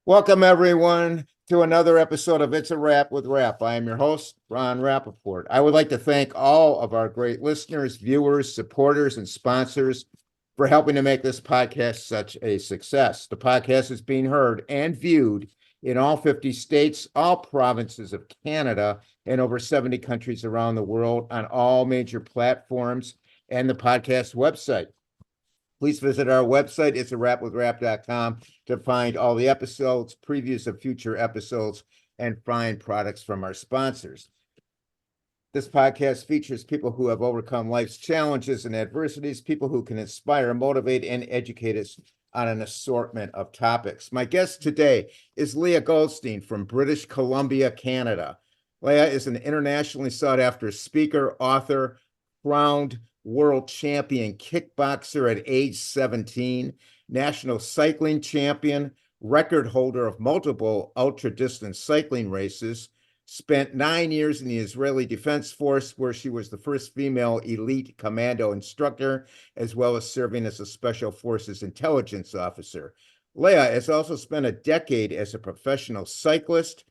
Welcome, everyone, to another episode of It's a Wrap with Rap. I am your host, Ron Rappaport. I would like to thank all of our great listeners, viewers, supporters, and sponsors for helping to make this podcast such a success. The podcast is being heard and viewed in all 50 states, all provinces of Canada, and over 70 countries around the world on all major platforms and the podcast website. Please visit our website, itsawrapwithrap.com, to find all the episodes, previews of future episodes, and find products from our sponsors. This podcast features people who have overcome life's challenges and adversities, people who can inspire, motivate, and educate us on an assortment of topics. My guest today is Leah Goldstein from British Columbia, Canada. Leah is an internationally sought-after speaker, author, crowned world champion kickboxer at age 17, national cycling champion, record holder of multiple ultra-distance cycling races, spent 9 years in the Israeli Defense Force, where she was the first female elite commando instructor, as well as serving as a Special Forces intelligence officer. Leah has also spent a decade as a professional cyclist,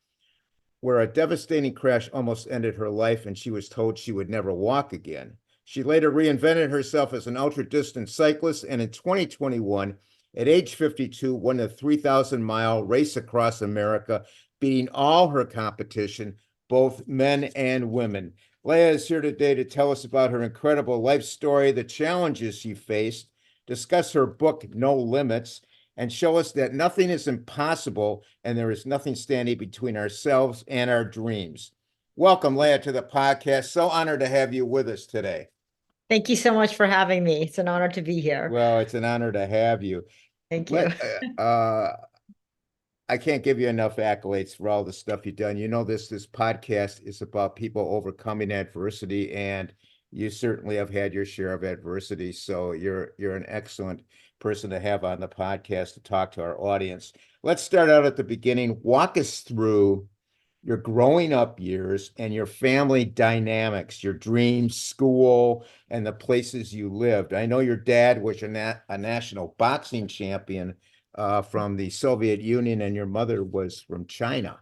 where a devastating crash almost ended her life and she was told she would never walk again. She later reinvented herself as an ultra-distance cyclist, and in 2021, at age 52, won a 3,000-mile race across America, beating all her competition, both men and women. Leah is here today to tell us about her incredible life story, the challenges she faced, discuss her book, No Limits, and show us that nothing is impossible and there is nothing standing between ourselves and our dreams. Welcome, Leah, to the podcast. So honored to have you with us today. Thank you so much for having me. It's an honor to be here. Well, it's an honor to have you. Thank you. Let I can't give you enough accolades for all the stuff you've done. You know, this podcast is about people overcoming adversity, and you certainly have had your share of adversity. So you're an excellent person to have on the podcast to talk to our audience. Let's start out at the beginning. Walk us through your growing up years and your family dynamics, your dreams, school, and the places you lived. I know your dad was a national boxing champion from the Soviet Union, and your mother was from China.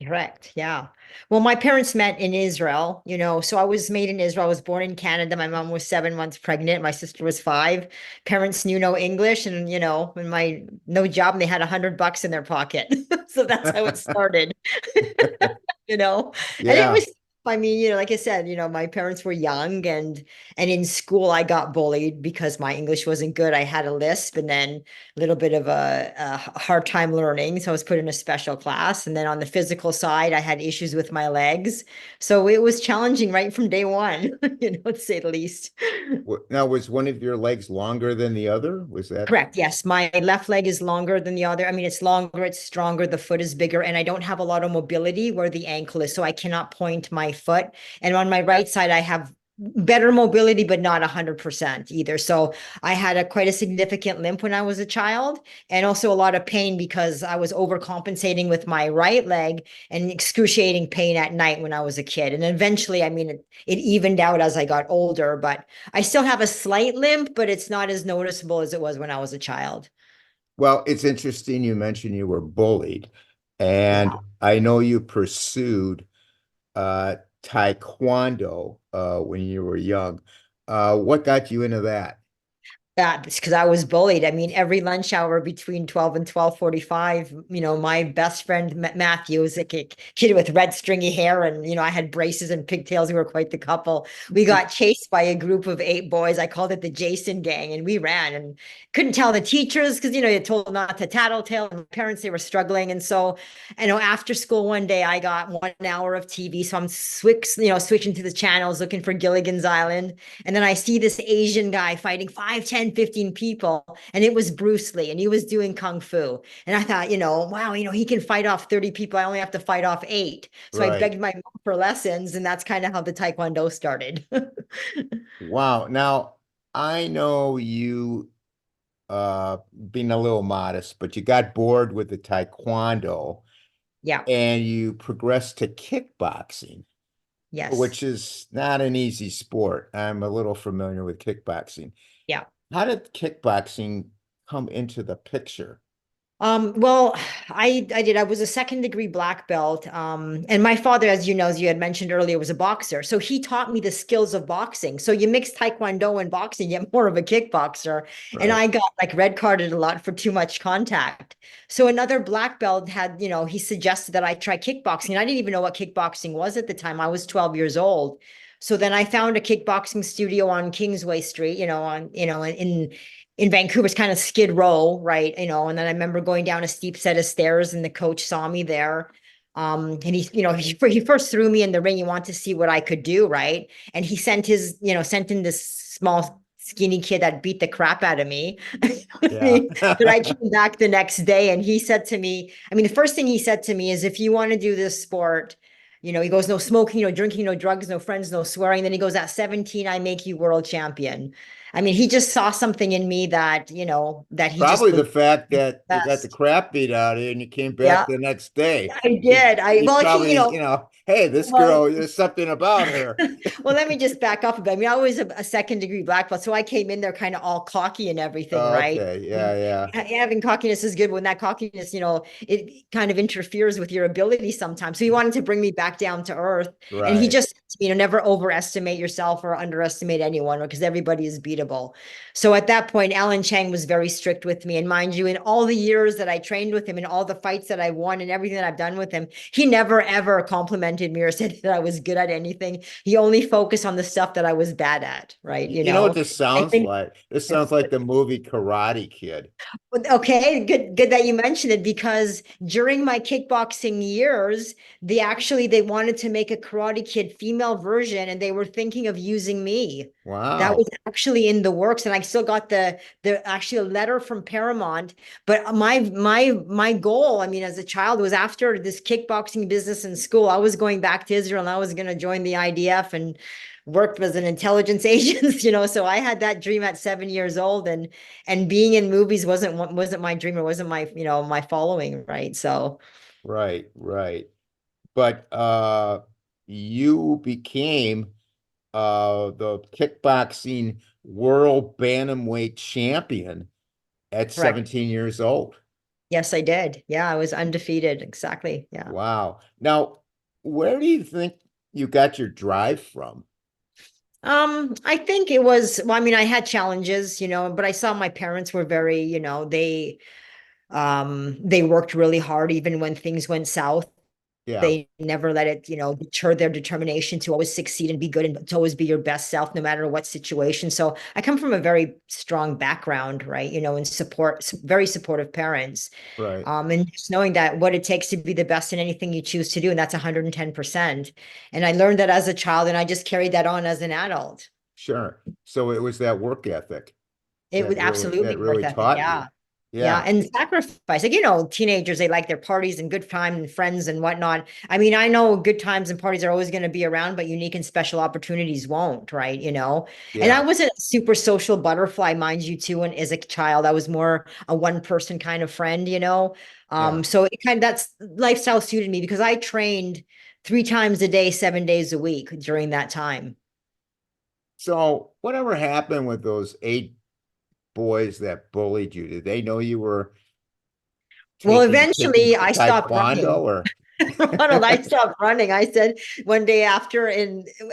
Correct. Yeah. Well, my parents met in Israel, so I was made in Israel. I was born in Canada. My mom was 7 months pregnant. My sister was 5. Parents knew no English and, when no job and they had $100 in their pocket. So that's how it started. And it Yeah. was, like I said, my parents were young and in school I got bullied because my English wasn't good. I had a lisp and then a little bit of a hard time learning. So I was put in a special class. And then on the physical side, I had issues with my legs. So it was challenging right from day one, to say the least. Now, was one of your legs longer than the other? Was that? Correct. Yes. My left leg is longer than the other. I mean, it's longer, it's stronger, the foot is bigger, and I don't have a lot of mobility where the ankle is. So I cannot point my foot. And on my right side, I have better mobility, but not 100% either. So I had quite a significant limp when I was a child, and also a lot of pain because I was overcompensating with my right leg and excruciating pain at night when I was a kid. And eventually, it evened out as I got older, but I still have a slight limp, but it's not as noticeable as it was when I was a child. Well, it's interesting you mentioned you were bullied, and Yeah. I know you pursued uh, taekwondo when you were young. What got you into that? That's because I was bullied. I mean, every lunch hour between 12 and 12:45, my best friend Matthew was a kid with red stringy hair, and I had braces and pigtails. We were quite the couple. We got chased by a group of 8 boys. I called it the Jason gang, and we ran and couldn't tell the teachers because they told not to tattletale, and parents, they were struggling. And so, after school one day, I got 1 hour of TV. So I'm switching to the channels looking for Gilligan's Island. And then I see this Asian guy fighting 5, 10, 15 people. And it was Bruce Lee, and he was doing Kung Fu. And I thought, wow, he can fight off 30 people. I only have to fight off 8. So I Right. begged my mom for lessons. And that's kind of how the Taekwondo started. Wow. Now, I know you being a little modest, but you got bored with the taekwondo Yeah. and you progressed to kickboxing, Yes. which is not an easy sport. I'm a little familiar with kickboxing. Yeah. How did kickboxing come into the picture? Well, I did. I was a second degree black belt. And my father, as you know, as you had mentioned earlier, was a boxer. So he taught me the skills of boxing. So you mix Taekwondo and boxing, you get more of a kickboxer. And Right. I got like red carded a lot for too much contact. So another black belt had, he suggested that I try kickboxing. And I didn't even know what kickboxing was at the time. I was 12 years old. So then I found a kickboxing studio on Kingsway Street, in Vancouver, it's kind of Skid Row, right? And then I remember going down a steep set of stairs and the coach saw me there. And he first threw me in the ring. He wanted to see what I could do, right? And he sent in this small, skinny kid that beat the crap out of me. Yeah. But I came back the next day and he said to me, I mean, the first thing he said to me is, if you want to do this sport, he goes, no smoking, no drinking, no drugs, no friends, no swearing. Then he goes, at 17, I make you world champion. I mean, he just saw something in me that he just Probably the believed fact that you got the best. crap beat out of you and you came back Yeah, the next day. I did. He's Well, probably, hey, this well, girl, there's something about her. well, let me just back up a bit. I mean, I was a second degree black belt, so I came in there kind of all cocky and everything, Oh, right? okay. I Yeah, mean, yeah. having cockiness is good. When that cockiness, it kind of interferes with your ability sometimes. So he wanted to bring me back down to earth, and he Right. just, never overestimate yourself or underestimate anyone, because everybody is beatable. So at that point, Alan Chang was very strict with me, and mind you, in all the years that I trained with him, and all the fights that I won, and everything that I've done with him, he never ever complimented me or said that I was good at anything. He only focused on the stuff that I was bad at, right? You know what this I sounds think, like? This sounds like the movie Karate Kid. okay, good that you mentioned it, because during my kickboxing years, they wanted to make a Karate Kid female version, and they were thinking of using me. That was Wow. actually in the works, and I still got the actually a letter from Paramount. But my goal, I mean, as a child, was after this kickboxing business in school, I was going back to Israel and I was going to join the IDF and worked as an intelligence agent. So I had that dream at 7 years old, and being in movies wasn't my dream. It wasn't my following, right? So Right, right. But you became the kickboxing world bantamweight champion at correct. 17 years old. Yes, I did. Yeah, I was undefeated. Exactly. Yeah. Wow. Now, where do you think you got your drive from? I think it was, well, I mean, I had challenges, but I saw my parents were very, they worked really hard even when things went south. Yeah, They never let it, deter their determination to always succeed and be good and to always be your best self, no matter what situation. So I come from a very strong background, right? And very supportive parents. right. And just knowing that what it takes to be the best in anything you choose to do, and that's 110%. And I learned that as a child, and I just carried that on as an adult. Sure. So it was that work ethic It was that absolutely worth really ethic. taught you. Yeah. Yeah. Yeah, And sacrifice. Like, teenagers, they like their parties and good time and friends and whatnot. I mean, I know good times and parties are always going to be around, but unique and special opportunities won't, right? And I yeah, wasn't a super social butterfly, mind you, too. And as a child, I was more a one person kind of friend. yeah. So that's lifestyle suited me, because I trained 3 times a day, 7 days a week during that time. So whatever happened with those 8 boys that bullied you? Did they know you were Well, taking eventually I stopped taekwondo running. or Ronald, I stopped running. I said one day after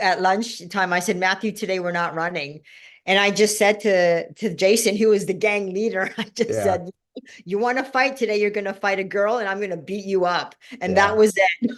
at lunchtime, I said, Matthew, today we're not running. And I just said to Jason, who was the gang leader, I just yeah, said, you want to fight today, you're going to fight a girl and I'm going to beat you up. And that yeah. was it.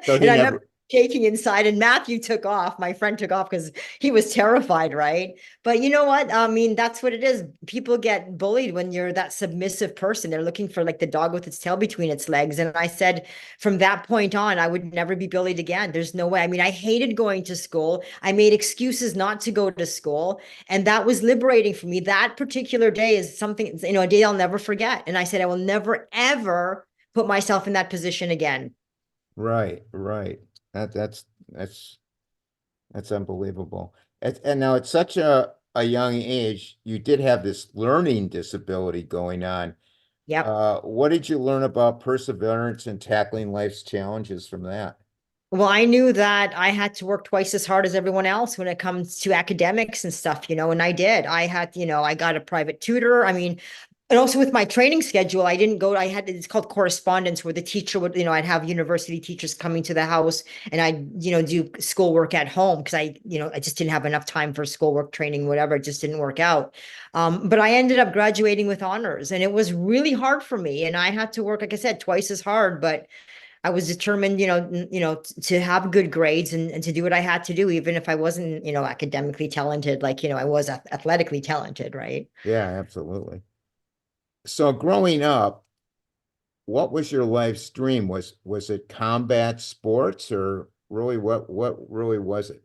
So And he I remember never, shaking inside, and Matthew took off. My friend took off because he was terrified, right? But you know what? I mean, that's what it is. People get bullied when you're that submissive person. They're looking for like the dog with its tail between its legs. And I said, from that point on, I would never be bullied again. There's no way. I mean, I hated going to school. I made excuses not to go to school. And that was liberating for me. That particular day is something, a day I'll never forget. And I said, I will never, ever put myself in that position again. right, right. That's that's unbelievable. And now at such a young age, you did have this learning disability going on. Yep. What did you learn about perseverance and tackling life's challenges from that? Well, I knew that I had to work twice as hard as everyone else when it comes to academics and stuff, and I did. I got a private tutor. I mean, And also with my training schedule, I didn't go, I had, it's called correspondence where the teacher would, I'd have university teachers coming to the house and I'd, do schoolwork at home because I just didn't have enough time for schoolwork training, whatever. It just didn't work out. But I ended up graduating with honors and it was really hard for me. And I had to work, like I said, twice as hard, but I was determined, to have good grades and to do what I had to do, even if I wasn't, academically talented, like, I was athletically talented, right? Yeah, absolutely. So growing up, what was your life's dream? Was it combat sports or really what really was it?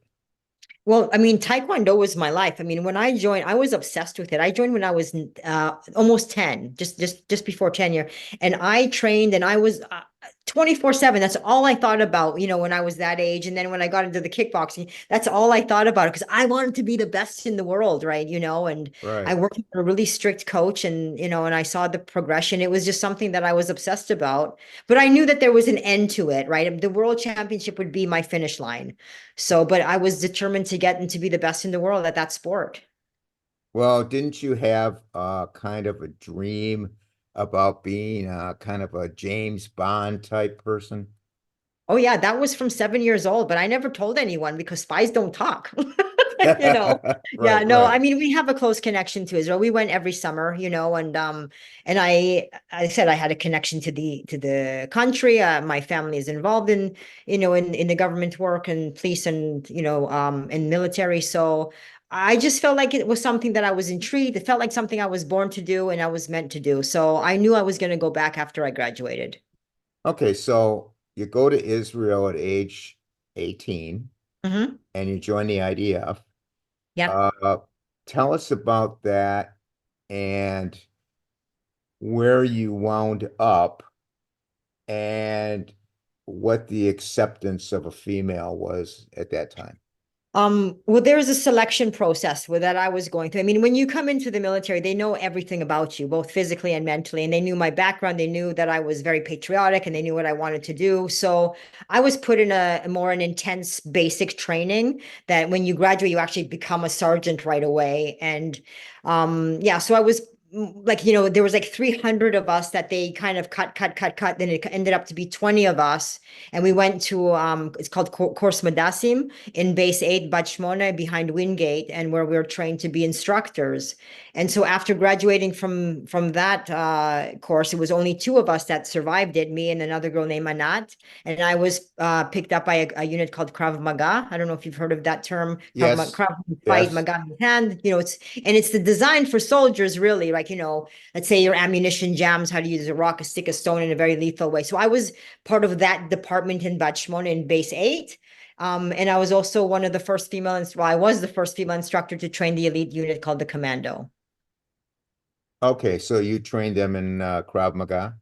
Well, I mean, Taekwondo was my life. I mean, when I joined, I was obsessed with it. I joined when I was almost 10, just before 10 year. And I trained and I was 24/7. That's all I thought about, when I was that age. And then when I got into the kickboxing, that's all I thought about because I wanted to be the best in the world, right? And I Right. worked with a really strict coach and I saw the progression. It was just something that I was obsessed about. But I knew that there was an end to it, right? The world championship would be my finish line. So, but I was determined to get and to be the best in the world at that sport. Well, didn't you have kind of a dream about being kind of a James Bond type person? Oh yeah, that was from 7 years old, but I never told anyone because spies don't talk. You know. Yeah, Right, no, right. I mean we have a close connection to Israel. We went every summer, and I said I had a connection to the country. My family is involved in the government work and police and military. So I just felt like it was something that I was intrigued. It felt like something I was born to do and I was meant to do. So I knew I was going to go back after I graduated. Okay, so you go to Israel at age 18 Hmm. and you join the IDF. Yeah. Uh, Tell us about that and where you wound up and what the acceptance of a female was at that time. Well, there's a selection process with that I was going through. I mean, when you come into the military, they know everything about you, both physically and mentally. And they knew my background. They knew that I was very patriotic and they knew what I wanted to do. So I was put in a more an intense basic training that when you graduate, you actually become a sergeant right away. And yeah, so I was like, there was like 300 of us that they kind of cut. Then it ended up to be 20 of us. And we went to, it's called Course Madassim in base 8 Bachmona behind Wingate and where we were trained to be instructors. And so after graduating from that course, it was only two of us that survived it, me and another girl named Anat. And I was picked up by a unit called Krav Maga. I don't know if you've heard of that term. Yes, Krav fight, yes. Maga in hand. It's the design for soldiers, really. Like, let's say your ammunition jams, how to use a rock, a stick, a stone in a very lethal way. So I was part of that department in Bachmona in base 8. And I was also one of the first I was the first female instructor to train the elite unit called the Commando. Okay, so you trained them in Krav Maga?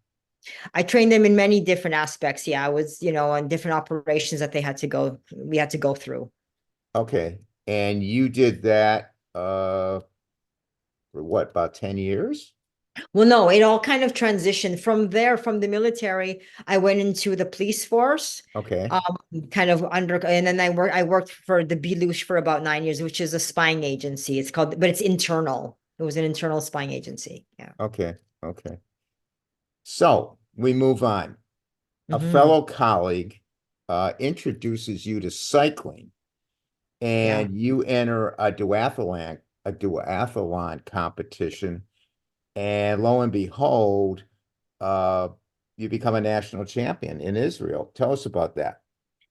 I trained them in many different aspects. Yeah, I was, on different operations that we had to go through. Okay. And you did that for what, about 10 years? Well, no, it all kind of transitioned from there, from the military. I went into the police force, Okay. um, kind of and then I worked for the Belush for about 9 years, which is a spying agency. But it's internal. It was an internal spying agency. Yeah. Okay. Okay. So we move on. A Hmm. fellow colleague introduces you to cycling Yeah. and you enter a duathlon competition, and lo and behold, uh, you become a national champion in Israel. Tell us about that.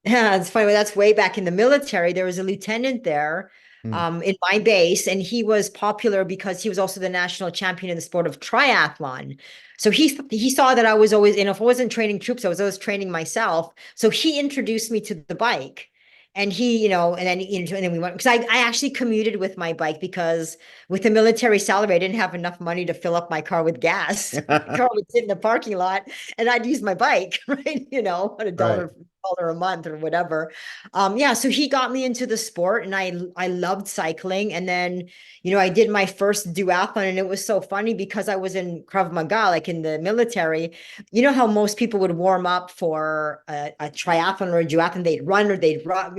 Yeah, it's funny. That's way back in the military. There was a lieutenant there Hmm. in my base, and he was popular because he was also the national champion in the sport of triathlon. So he saw that I was always, if I wasn't training troops, I was always training myself. So he introduced me to the bike. And and then we went because I actually commuted with my bike because with the military salary, I didn't have enough money to fill up my car with gas. My car would sit in the parking lot and I'd use my bike, right? At a Right. dollar a month or whatever. Yeah, so he got me into the sport and I loved cycling. And then, I did my first duathlon and it was so funny because I was in Krav Maga, like in the military. You know how most people would warm up for a triathlon or a duathlon, they'd run or they'd run,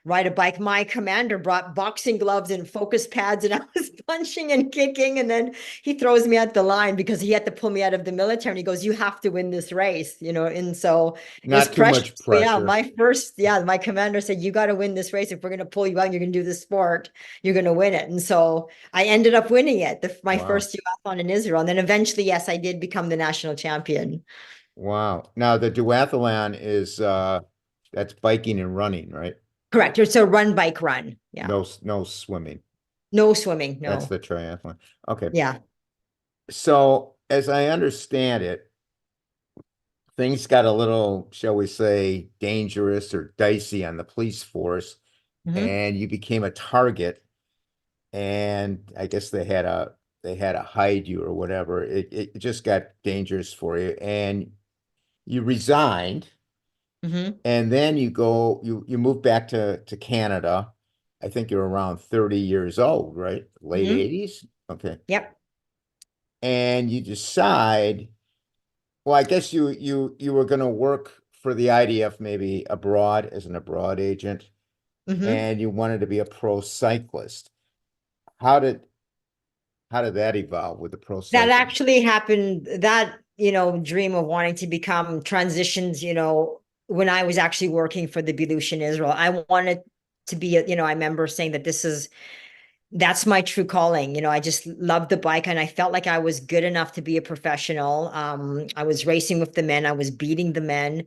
ride a bike. My commander brought boxing gloves and focus pads, and I was punching and kicking. And then he throws me at the line because he had to pull me out of the military. And he goes, "You have to win this race," And so it was Not too precious. much But yeah, pressure. my commander said, "You got to win this race. If we're going to pull you out, and you're going to do this sport, you're going to win it." And so I ended up winning it, my Wow. first duathlon in Israel. And then eventually, yes, I did become the national champion. Wow. Now the duathlon is that's biking and running, right? Correct. It's a run, bike, run. Yeah. No swimming. No swimming. That's No. the triathlon. Okay. Yeah. So as I understand it, things got a little, shall we say, dangerous or dicey on the police force, Hmm. and you became a target, and I guess they had to hide you or whatever. It just got dangerous for you, and you resigned, Hmm. and then you moved back to Canada. I think you're around 30 years old, right? Late Hmm. 80s. Okay. Yep. And you decide, well, I guess you were going to work for the IDF maybe abroad as an abroad agent, Hmm. and you wanted to be a pro cyclist. How did how did that evolve with the pro That cycling? actually happened. That, dream of wanting to become transitions, when I was actually working for the Belush in Israel. I wanted to be, I remember saying that that's my true calling. I just loved the bike and I felt like I was good enough to be a professional. I was racing with the men, I was beating the men.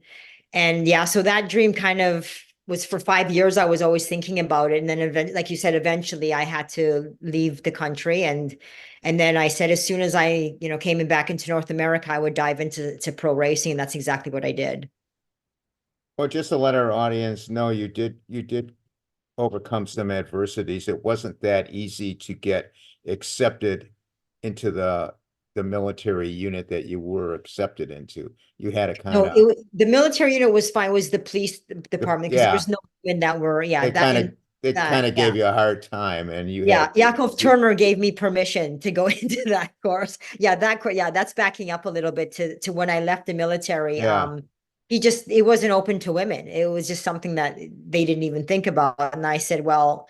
And yeah, so that dream kind of was for 5 years. I was always thinking about it. And then like you said, eventually I had to leave the country. And then I said, as soon as I, came back into North America, I would dive into pro racing. And that's exactly what I did. Well, just to let our audience know, you did overcome some adversities. It wasn't that easy to get accepted into the military unit that you were accepted into. You had to kind No, of the military unit was fine. It was the police department because there yeah, was no women that were, yeah, they that kind of in it kind that, of yeah. gave you a hard time, and you had Yeah, to Yakov Turner gave me permission to go into that course. Yeah, yeah, that's backing up a little bit to when I left the military. yeah, It wasn't open to women. It was just something that they didn't even think about. And I said, well,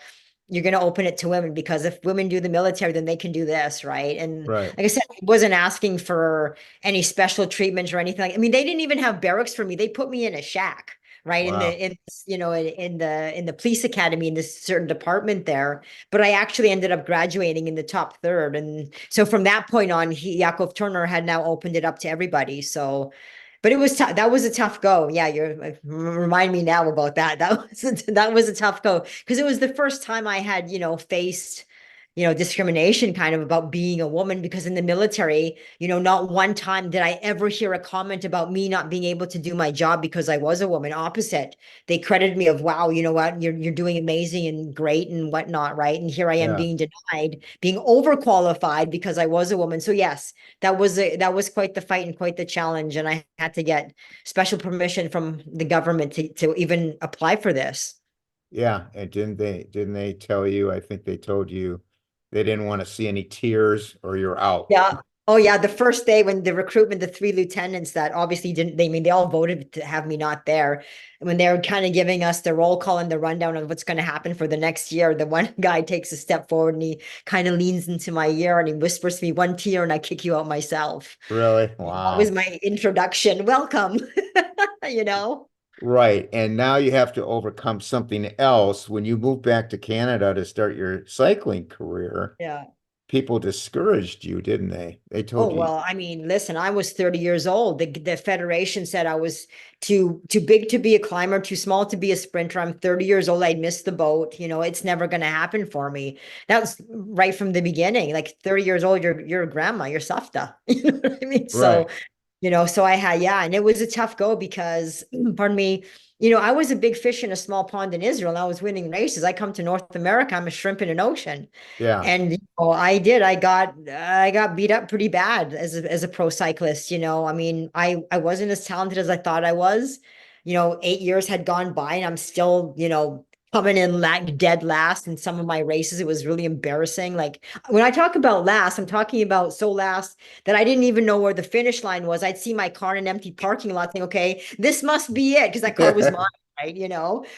you're going to open it to women because if women do the military, then they can do this, right? And right, like I said, I wasn't asking for any special treatment or anything. I mean, they didn't even have barracks for me. They put me in a shack, right? wow, In the police academy in this certain department there. But I actually ended up graduating in the top third, and so from that point on, Yakov Turner had now opened it up to everybody. So but it was tough. That was a tough go. Yeah, remind me now about that. That was a tough go because it was the first time I had, faced, discrimination kind of about being a woman because in the military, not one time did I ever hear a comment about me not being able to do my job because I was a woman. Opposite. They credited me of, wow, you know what, you're doing amazing and great and whatnot, right? And here I am yeah. being denied, being overqualified because I was a woman. So yes, that was quite the fight and quite the challenge, and I had to get special permission from the government to even apply for this. Yeah, and didn't they tell you? I think they told you they didn't want to see any tears or you're out. Yeah. Oh yeah, the first day when the recruitment, the three lieutenants that obviously didn't, I mean, they all voted to have me not there. And when they were kind of giving us the roll call and the rundown of what's going to happen for the next year, the one guy takes a step forward and he kind of leans into my ear and he whispers to me, "One tear and I kick you out myself." Really? That was Wow. my introduction. Welcome. you know? Right. And now you have to overcome something else. When you moved back to Canada to start your cycling career, Yeah. people discouraged you, didn't they? They Oh, told you, well, I mean, listen, I was 30 years old. The federation said I was too big to be a climber, too small to be a sprinter. I'm 30 years old. I'd missed the boat. It's never going to happen for me. That was right from the beginning. Like 30 years old, you're a grandma, you're Safta. You know what I mean? right. So I had, yeah, and it was a tough go because, pardon me, I was a big fish in a small pond in Israel and I was winning races. I come to North America, I'm a shrimp in an ocean. Yeah. And I got beat up pretty bad as a pro cyclist. I mean, I wasn't as talented as I thought I was. 8 years had gone by and I'm still, coming in dead last in some of my races. It was really embarrassing. Like when I talk about last, I'm talking about so last that I didn't even know where the finish line was. I'd see my car in an empty parking lot, think, okay, this must be it, because that car was mine. right?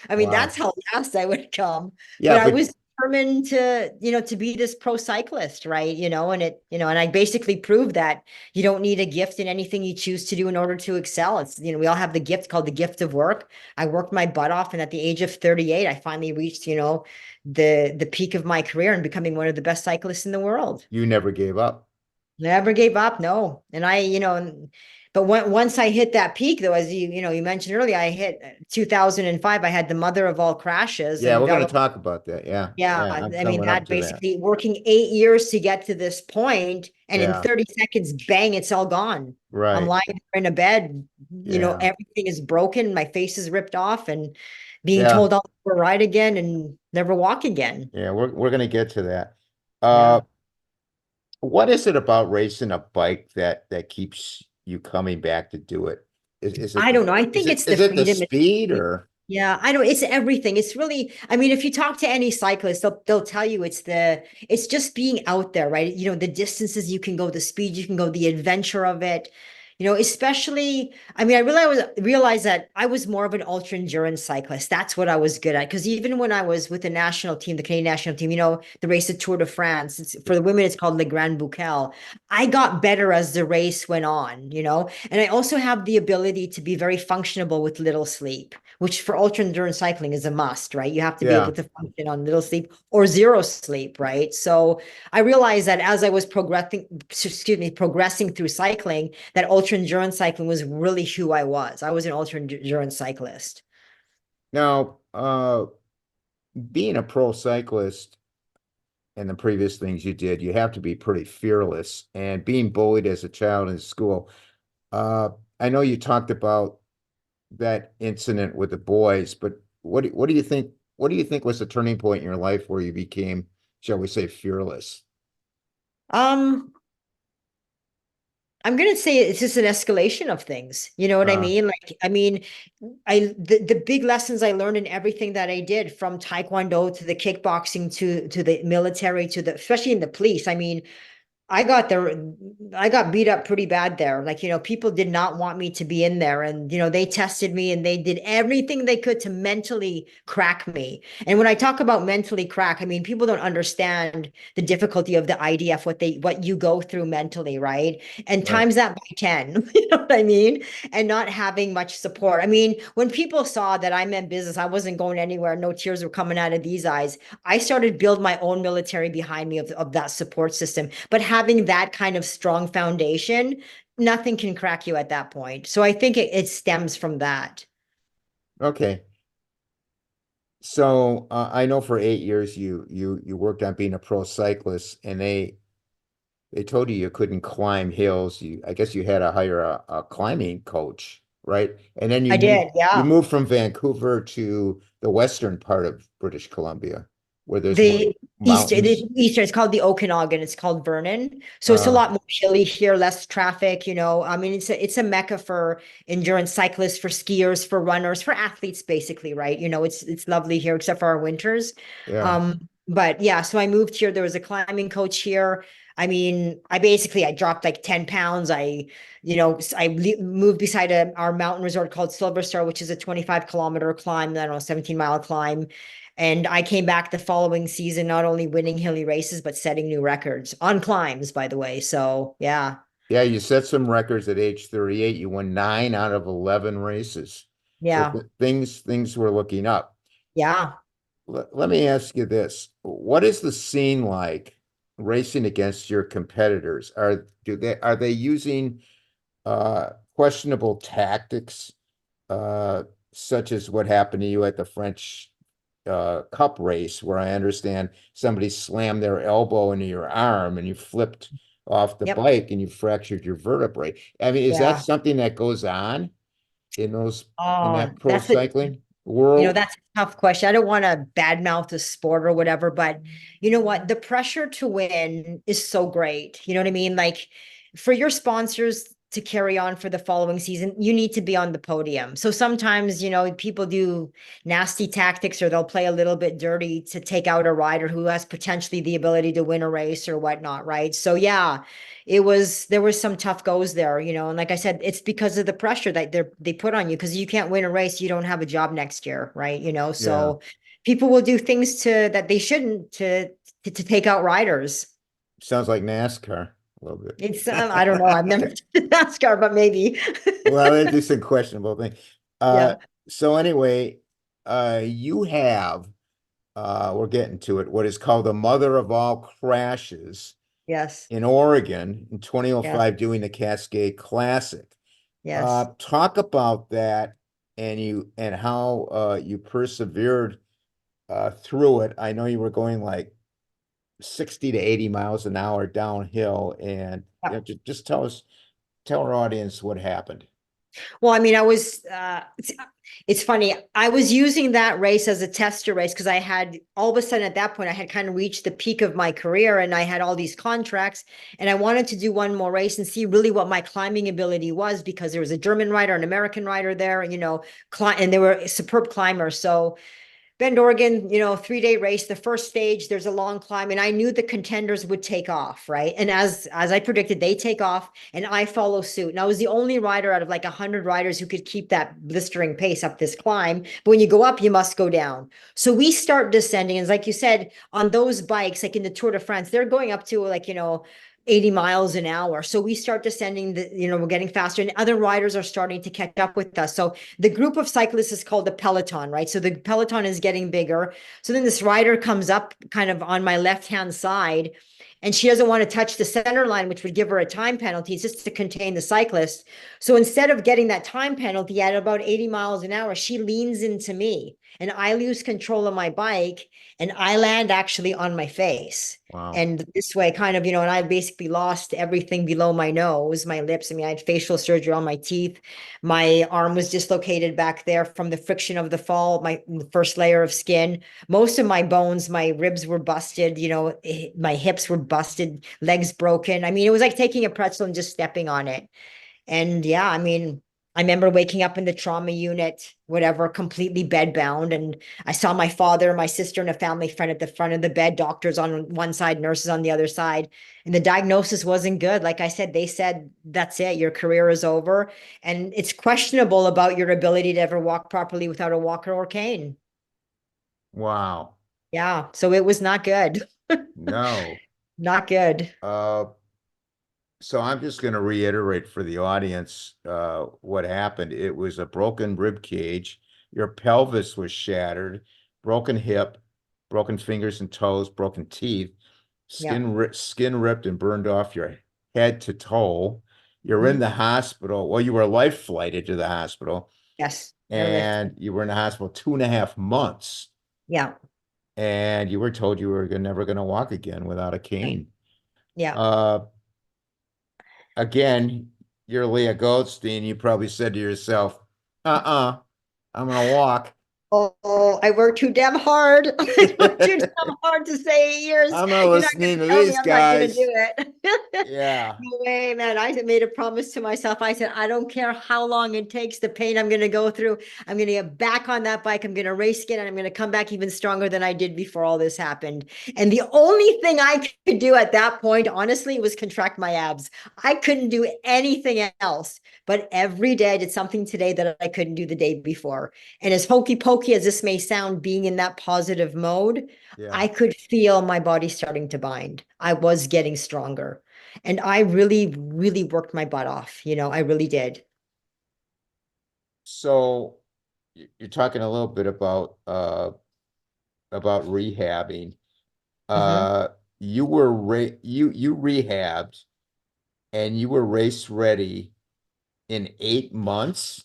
I mean, that's Wow. how fast I would come. Yeah, But I but was determined to be this pro cyclist, right? And I basically proved that you don't need a gift in anything you choose to do in order to excel. We all have the gift called the gift of work. I worked my butt off, and at the age of 38, I finally reached, the peak of my career and becoming one of the best cyclists in the world. you never gave up. Never gave up, no. And but once I hit that peak, though, as you mentioned earlier, I hit 2005. I had the mother of all crashes, Yeah, and we're that going was, to talk about that. Yeah. yeah. Yeah, I'm I mean, coming up that to that. basically working 8 years to get to this point, and in Yeah. 30 seconds, bang, it's all gone. I'm Right. lying there in a bed, Yeah. everything is broken, my face is ripped off, and being Yeah. told I'll never ride again and never walk again. Yeah, we're going to get to that. Uh, Yeah. what is it about racing a bike that keeps you coming back to do it? Is it I don't know. I is think it it's the is it the freedom. speed or Yeah, I don't, it's everything. It's really, I mean, if you talk to any cyclist, they'll tell you it's just being out there, right? The distances you can go, the speed you can go, the adventure of it. Especially, I mean, I realized that I was more of an ultra endurance cyclist. That's what I was good at. Because even when I was with the national team, the Canadian national team, the race at Tour de France, for the women, it's called Le Grand Boucle. I got better as the race went on. And I also have the ability to be very functionable with little sleep, which for ultra endurance cycling is a must, right? You have to be able yeah. to function on little sleep or zero sleep, right? So I realized that as I was progressing through cycling, that ultra endurance cycling was really who I was. I was an ultra endurance cyclist. Now, being a pro cyclist and the previous things you did, you have to be pretty fearless. And being bullied as a child in school, uh, I know you talked about that incident with the boys, but what do you think? What do you think was the turning point in your life where you became, shall we say, fearless? Um, I'm gonna say it's just an escalation of things. You know what I Uh, mean? Like, I mean, the big lessons I learned in everything that I did, from taekwondo to the kickboxing to the military to the especially in the police. I mean, I got beat up pretty bad there. Like, people did not want me to be in there. And, they tested me and they did everything they could to mentally crack me. And when I talk about mentally crack, I mean, people don't understand the difficulty of the IDF, what you go through mentally, right? And right. times that by 10, you know what I mean? And not having much support. I mean, when people saw that I meant business, I wasn't going anywhere, no tears were coming out of these eyes. I started build my own military behind me of that support system. But having that kind of strong foundation, nothing can crack you at that point. So I think it stems from that. Okay. So I know for 8 years you worked on being a pro cyclist, and they told you couldn't climb hills. I guess you had to hire a climbing coach, right? And then I did, you yeah. moved from Vancouver to the western part of British Columbia, where there's more The mountains. Eastern, it's called the Okanagan, it's called Vernon. So it's a Uh, lot more hilly here, less traffic. I mean, it's a mecca for endurance cyclists, for skiers, for runners, for athletes, basically, right? It's lovely here, except for our winters. yeah, But yeah, so I moved here. There was a climbing coach here. I mean, I dropped like 10 pounds. Moved beside our mountain resort called Silver Star, which is a 25-kilometer climb, I don't know, 17-mile climb. And I came back the following season, not only winning hilly races, but setting new records on climbs, by the way. So yeah, yeah. You set some records at age 38. You won 9 out of 11 races. So yeah, things were looking up. yeah. Let me ask you this. What is the scene like racing against your competitors? Are they using questionable tactics, uh, such as what happened to you at the French Cup race, where I understand somebody slammed their elbow into your arm and you flipped off the Yep. bike and you fractured your vertebrae? I mean, is that Yeah. something that goes on in those in Oh, that pro cycling world? that's a tough question. I don't want to badmouth the sport or whatever, but you know what? The pressure to win is so great. You know what I mean? Like, for your sponsors to carry on for the following season, you need to be on the podium. So sometimes, people do nasty tactics or they'll play a little bit dirty to take out a rider who has potentially the ability to win a race or whatnot, right? So yeah, there was some tough goes there, and like I said, it's because of the pressure that they put on you because you can't win a race, you don't have a job next year, right? Yeah. So people will do things that they shouldn't to take out riders. Sounds like NASCAR a little bit. It's I don't know. I've never done NASCAR, but maybe. Well, it's just a questionable thing. Uh, Yeah. so anyway, you have, we're getting to it, what is called the mother of all crashes Yes. in Oregon in Yeah. 2005 doing the Cascade Classic. Yes. Talk about that and how you persevered through it. I know you were going like 60 to 80 miles an hour downhill, and just tell our audience what happened. Well, I mean, it's funny. I was using that race as a tester race because I had all of a sudden at that point, I had kind of reached the peak of my career and I had all these contracts and I wanted to do one more race and see really what my climbing ability was because there was a German rider, an American rider there, and they were superb climbers. So Bend, Oregon, 3-day race. The first stage, there's a long climb, and I knew the contenders would take off, right? And as I predicted, they take off, and I follow suit. And I was the only rider out of like 100 riders who could keep that blistering pace up this climb. But when you go up, you must go down. So we start descending, and like you said, on those bikes, like in the Tour de France, they're going up to 80 miles an hour. So we start descending, we're getting faster and other riders are starting to catch up with us. So the group of cyclists is called the peloton, right? So the peloton is getting bigger. So then this rider comes up kind of on my left-hand side and she doesn't want to touch the center line, which would give her a time penalty just to contain the cyclist. So instead of getting that time penalty at about 80 miles an hour, she leans into me and I lose control of my bike and I land actually on my face. Wow. And this way, kind of, and I basically lost everything below my nose, my lips. I mean, I had facial surgery on my teeth. My arm was dislocated back there from the friction of the fall, my first layer of skin. Most of my bones, my ribs were busted, my hips were busted, legs broken. I mean, it was like taking a pretzel and just stepping on it. And yeah, I mean, I remember waking up in the trauma unit, whatever, completely bedbound. And I saw my father, my sister, and a family friend at the front of the bed, doctors on one side, nurses on the other side. And the diagnosis wasn't good. Like I said, they said, that's it, your career is over. And it's questionable about your ability to ever walk properly without a walker or cane. Wow. Yeah. So it was not good. No. Not good. Uh, so I'm just going to reiterate for the audience what happened. It was a broken rib cage. Your pelvis was shattered, broken hip, broken fingers and toes, broken teeth, Yeah. skin ripped and burned off your head to toe. You're in Mhm. the hospital. Well, you were life flighted to the hospital, Yes. Airlift. and you were in the hospital 2.5 months, Yeah. and you were told you were never going to walk again without a cane. Yeah. Uh, Again, you're Leah Goldstein. You probably said to yourself, I'm gonna walk. Oh, I worked too damn hard. I worked too damn hard to say 8 years. I'm not You're not going listening to to tell me these I'm not going to guys. do it. Yeah. No way, man. I made a promise to myself. I said, I don't care how long it takes, the pain I'm going to go through. I'm going to get back on that bike. I'm going to race again, and I'm going to come back even stronger than I did before all this happened. And the only thing I could do at that point, honestly, was contract my abs. I couldn't do anything else. But every day I did something today that I couldn't do the day before. And as hokey pokey as this may sound, being in that positive mode, Yeah. I could feel my body starting to bind. I was getting stronger. And I really, really worked my butt off. I really did. So you're talking a little bit about rehabbing. Hmm. Uh you were you rehabbed and you were race ready in 8 months.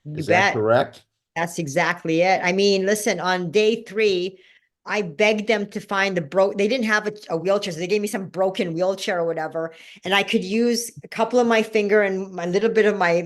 You Is that bet. correct? That's exactly it. I mean, listen, on day 3, I begged them to find they didn't have a wheelchair, so they gave me some broken wheelchair or whatever. And I could use a couple of my finger and a little bit of my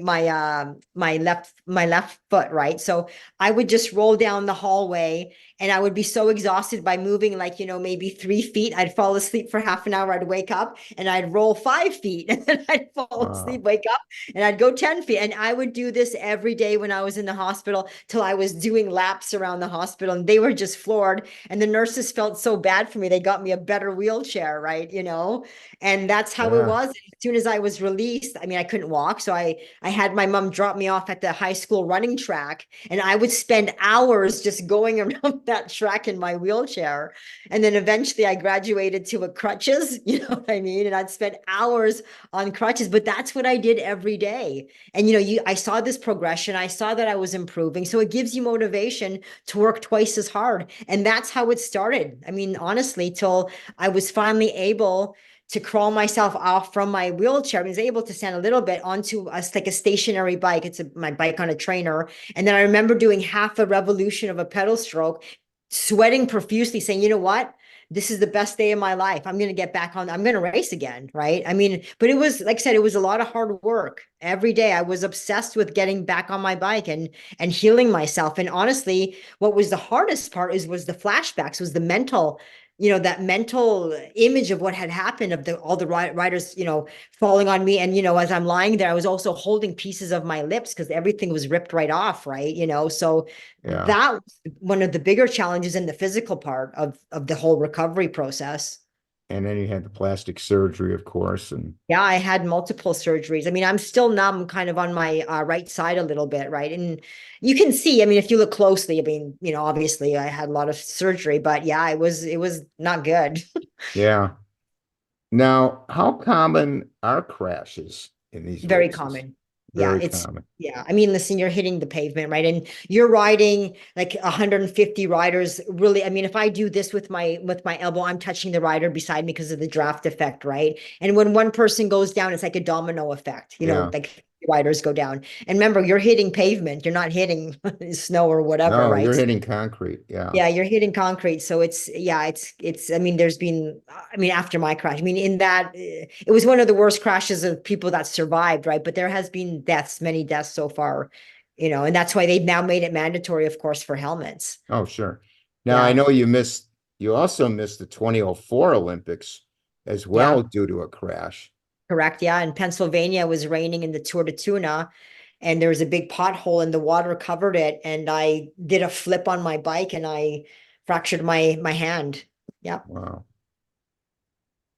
left foot, right? So I would just roll down the hallway and I would be so exhausted by moving like, maybe 3 feet. I'd fall asleep for half an hour, I'd wake up and I'd roll 5 feet and then I'd fall asleep, Wow. wake up, and I'd go 10 feet. And I would do this every day when I was in the hospital till I was doing laps around the hospital. And they were just floored. And the nurses felt so bad for me. They got me a better wheelchair, right? And that's how it Yeah. was. As soon as I was released, I mean, I couldn't walk. So I had my mom drop me off at the high school running track. And I would spend hours just going around that track in my wheelchair. And then eventually I graduated to a crutches, you know what I mean? And I'd spend hours on crutches, but that's what I did every day. And I saw this progression. I saw that I was improving. So it gives you motivation to work twice as hard. And that's how it started. I mean, honestly, till I was finally able to crawl myself off from my wheelchair. I was able to stand a little bit onto like a stationary bike. It's my bike on a trainer. And then I remember doing half a revolution of a pedal stroke, sweating profusely, saying, you know what? This is the best day of my life. I'm going to get back on. I'm going to race again. Right. I mean, but it was, like I said, it was a lot of hard work every day. I was obsessed with getting back on my bike and healing myself. And honestly, what was the hardest part was the flashbacks, was the mental, that mental image of what had happened, of all the riders, falling on me. And, as I'm lying there, I was also holding pieces of my lips because everything was ripped right off. Right. So Yeah. that was one of the bigger challenges in the physical part of the whole recovery process. And then you had the plastic surgery, of course. And Yeah, I had multiple surgeries. I mean, I'm still numb kind of on my right side a little bit, right? And you can see, I mean, if you look closely, I mean, obviously I had a lot of surgery, but yeah, it was not good. yeah. Now, how common are crashes in these Very races? common. Yeah, Very it's common. yeah. I mean, listen, you're hitting the pavement, right? And you're riding like 150 riders. Really, I mean, if I do this with my elbow, I'm touching the rider beside me because of the draft effect, right? And when one person goes down, it's like a domino effect, Yeah. like riders go down. And remember, you're hitting pavement, you're not hitting snow or whatever, No, you're right? hitting concrete. Yeah. Yeah, you're hitting concrete. So I mean, I mean, after my crash, I mean, in that, it was one of the worst crashes of people that survived, right? But there has been many deaths so far, and that's why they've now made it mandatory, of course, for helmets. Oh, sure. Now, I Yeah, know you also missed the 2004 Olympics as yeah, well due to a crash. correct. Yeah. In Pennsylvania, it was raining in the Tour de Tuna, and there was a big pothole and the water covered it. And I did a flip on my bike and I fractured my hand. Yeah. Wow.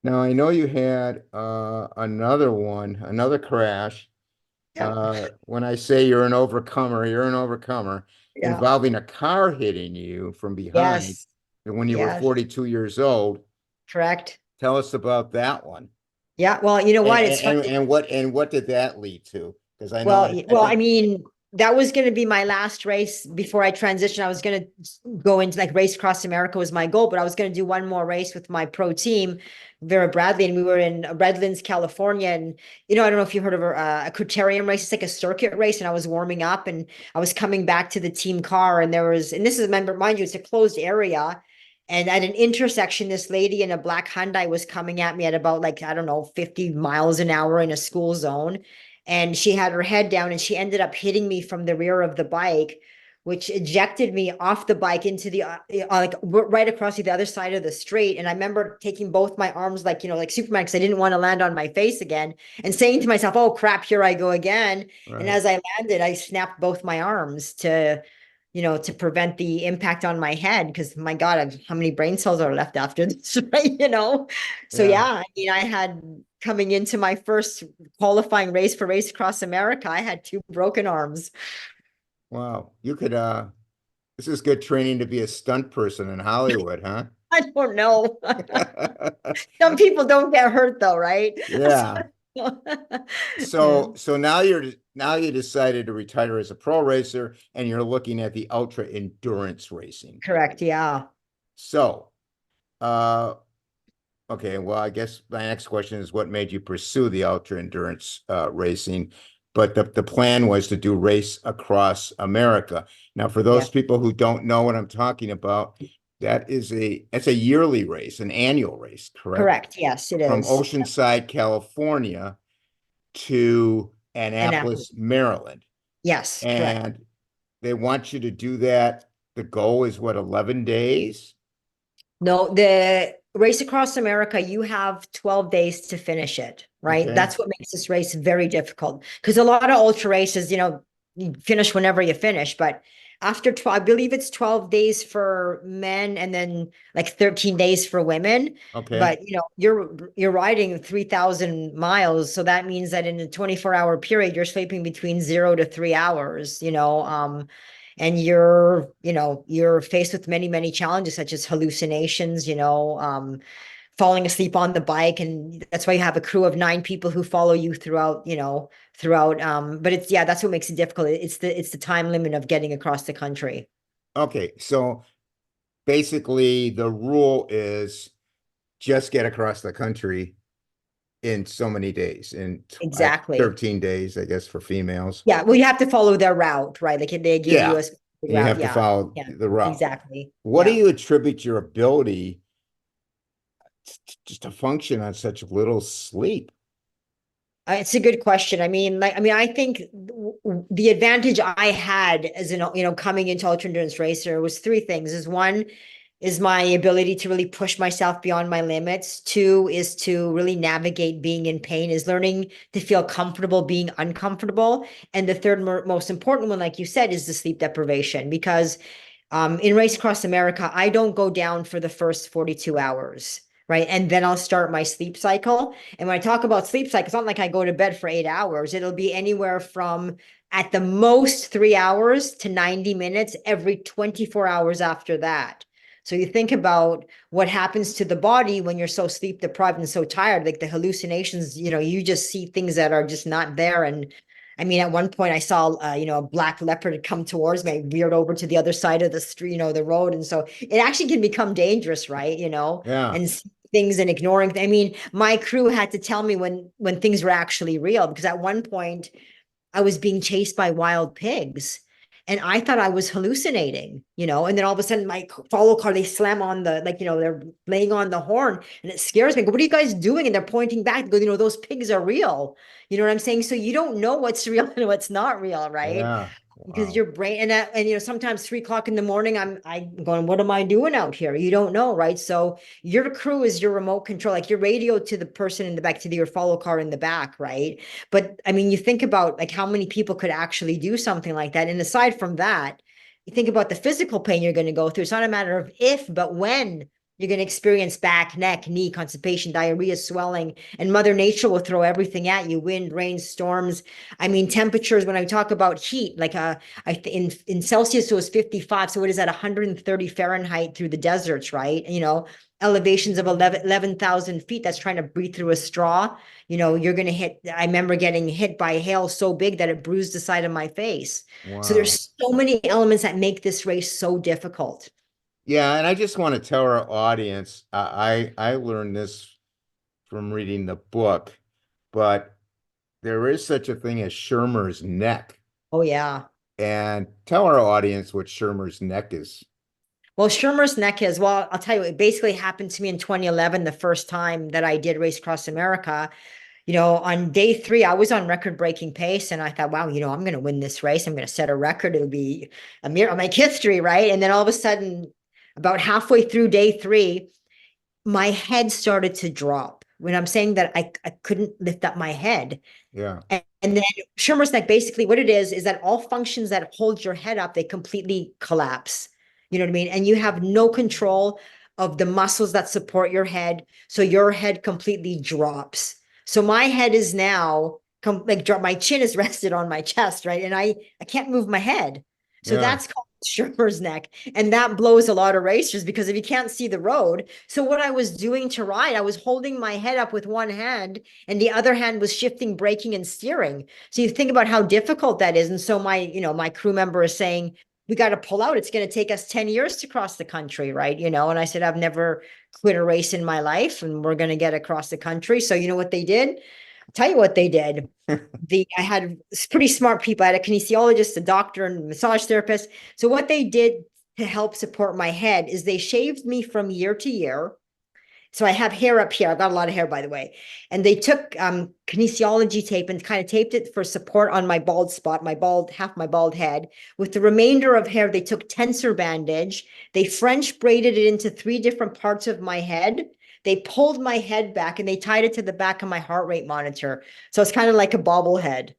Now, I know you had another crash. Yeah. When I say you're an overcomer Yeah. involving a car hitting you from behind Yes. when you were Yes. 42 years old. Correct. Tell us about that one. Yeah, well, you know And what? It's funny. what did that lead to? Because I know I Well, I think mean, that was going to be my last race before I transitioned. I was going to go into like race across America was my goal, but I was going to do one more race with my pro team, Vera Bradley, and we were in Redlands, California. And I don't know if you heard of a criterium race. It's like a circuit race, and I was warming up, and I was coming back to the team car, and this is, remember, mind you, it's a closed area. And at an intersection, this lady in a black Hyundai was coming at me at about, like, I don't know, 50 miles an hour in a school zone. And she had her head down and she ended up hitting me from the rear of the bike, which ejected me off the bike into the like right across the other side of the street. And I remember taking both my arms, like, like Superman, because I didn't want to land on my face again, and saying to myself, oh crap, here I go again. And right. as I landed, I snapped both my arms to prevent the impact on my head, because my God, how many brain cells are left after this, right? So Yeah. yeah, I mean, I had, coming into my first qualifying race for Race Across America, I had two broken arms. Wow. You could this is good training to be a stunt person in Hollywood, huh? I don't know. Some people don't get hurt though, right? Yeah. Yeah. So now you decided to retire as a pro racer and you're looking at the ultra endurance racing. Correct. Yeah. So, uh, okay, well, I guess my next question is what made you pursue the ultra endurance racing? But the plan was to do race across America. Now, for Yeah. those people who don't know what I'm talking about, That's a yearly race, an annual race, correct? Correct. Yes, it From is. Oceanside, California to Annapolis, Annapolis. Maryland. Yes, correct. And they want you to do that. The goal is what, 11 days? No, the race across America, you have 12 days to finish it, right? Okay. That's what makes this race very difficult. Because a lot of ultra races, you finish whenever you finish, but after 12, I believe it's 12 days for men and then like 13 days for women. Okay. But you're riding 3,000 miles. So that means that in a 24-hour period, you're sleeping between 0 to 3 hours, and you're faced with many, many challenges such as hallucinations, falling asleep on the bike. And that's why you have a crew of 9 people who follow you throughout. But yeah, that's what makes it difficult. It's the time limit of getting across the country. Okay. So basically, the rule is just get across the country in so many days, in Exactly. 13 days, I guess, for females. Yeah. Well, you have to follow their route, right? Like they give you Yeah. a specific And you route. have to Yeah. follow Yeah. the route. Exactly. What do Yeah. you attribute your ability just to function on such little sleep? It's a good question. I think the advantage I had as coming into ultra endurance racer was three things. Is one is my ability to really push myself beyond my limits. Two is to really navigate being in pain, is learning to feel comfortable being uncomfortable. And the third most important one, like you said, is the sleep deprivation. Because in Race Across America, I don't go down for the first 42 hours. Right. And then I'll start my sleep cycle. And when I talk about sleep cycle, it's not like I go to bed for 8 hours. It'll be anywhere from at the most 3 hours to 90 minutes every 24 hours after that. So you think about what happens to the body when you're so sleep deprived and so tired, like the hallucinations, you just see things that are just not there. And at one point I saw, a black leopard come towards me. I veered over to the other side of the street, the road. And so it actually can become dangerous, right? Yeah. And things and ignoring. My crew had to tell me when things were actually real, because at one point I was being chased by wild pigs. And I thought I was hallucinating, and then all of a sudden my follow car, they slam on they're laying on the horn and it scares me. I go, what are you guys doing? And they're pointing back, go, those pigs are real. You know what I'm saying? So you don't know what's real and what's not real, right? Yeah. Because Wow. your brain and sometimes 3 o'clock in the morning I'm going, what am I doing out here? You don't know, right? So your crew is your remote control, like your radio to the person in the back, to your follow car in the back, right? But you think about like how many people could actually do something like that. And aside from that, you think about the physical pain you're going to go through. It's not a matter of if, but when you're going to experience back, neck, knee, constipation, diarrhea, swelling, and Mother Nature will throw everything at you: wind, rain, storms. Temperatures, when I talk about heat, like in Celsius, it was 55. So what is that, 130 Fahrenheit through the deserts, right? Elevations of 11,000 feet, that's trying to breathe through a straw. You're going to hit, I remember getting hit by hail so big that it bruised the side of my face. So Wow. there's so many elements that make this race so difficult. Yeah, and I just want to tell our audience, I learned this from reading the book, but there is such a thing as Schirmer's neck. Oh, yeah. And tell our audience what Schirmer's neck is. Well, Schirmer's neck is, well, I'll tell you, it basically happened to me in 2011, the first time that I did Race Across America. On day 3, I was on record-breaking pace, and I thought, wow, I'm going to win this race. I'm going to set a record. It'll be a mirror, make history, right? And then all of a sudden, about halfway through day 3, my head started to drop. When I'm saying that I couldn't lift up my head. Yeah. And then Schirmer's neck, basically what it is that all functions that hold your head up, they completely collapse. You know what I mean? And you have no control of the muscles that support your head. So your head completely drops. So my head is now drop. My chin is rested on my chest, right? And I can't move my head. So Yeah. that's called Schirmer's neck. And that blows a lot of racers, because if you can't see the road. So what I was doing to ride, I was holding my head up with one hand and the other hand was shifting, braking, and steering. So you think about how difficult that is. And so my crew member is saying, we got to pull out. It's going to take us 10 years to cross the country, right? And I said, I've never quit a race in my life, and we're going to get across the country. So you know what they did? I'll tell you what they did. I had pretty smart people. I had a kinesiologist, a doctor, and a massage therapist. So what they did to help support my head is they shaved me from year to year. So I have hair up here. I've got a lot of hair, by the way. And they took kinesiology tape and kind of taped it for support on my bald spot, half my bald head. With the remainder of hair, they took tensor bandage. They French braided it into 3 different parts of my head. They pulled my head back and they tied it to the back of my heart rate monitor. So it's kind of like a bobblehead.